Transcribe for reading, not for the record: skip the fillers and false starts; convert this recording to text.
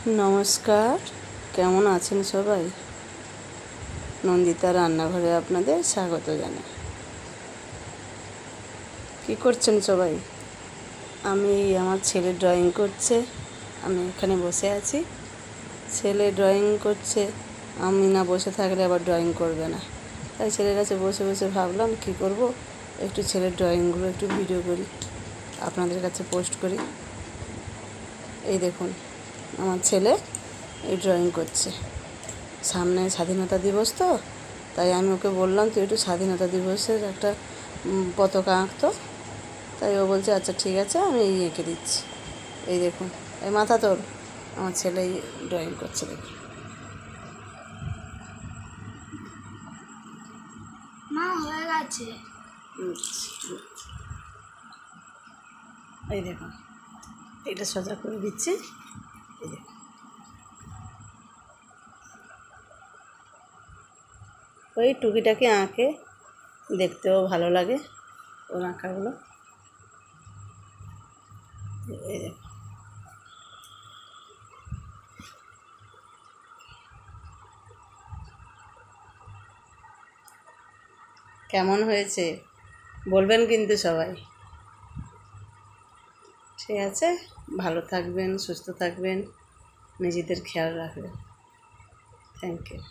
নমস্কার, কেমন আছেন সবাই? নন্দিতা রান্নাঘরে আপনাদের স্বাগত জানাই। কী করছেন সবাই? আমি আমার ছেলে ড্রয়িং করছে, আমি এখানে বসে আছি। ছেলে ড্রয়িং করছে, আমি না বসে থাকলে আবার ড্রয়িং করবে না। তাই ছেলের কাছে বসে বসে ভাবলাম কী করব, একটু ছেলের ড্রয়িংগুলো একটু ভিডিও করি, আপনাদের কাছে পোস্ট করি। এই দেখুন, আমার ছেলে এই ড্রয়িং করছে। সামনে স্বাধীনতা দিবস, তো তাই আমি ওকে বললাম তুই একটু স্বাধীনতা দিবসের একটা পতাকা আঁকতো। তাই ও বলছে আচ্ছা ঠিক আছে, আমি এই এঁকে দিচ্ছি। এই দেখুন, এই মাথা তোর, আমার ছেলে ড্রয়িং করছে। দেখুন, মা হয়ে গেছে। এই দেখুন, এটা সোজা করে দিচ্ছি। এই দেখুন, ওই টুকিটাকি আঁকে, দেখতেও ভালো লাগে ওর আঁকাগুলো। এই দেখুন, কেমন হয়েছে বলবেন কিন্তু সবাই। ঠিক আছে, ভালো থাকবেন, সুস্থ থাকবেন, নিজেদের খেয়াল রাখবেন। Thank you.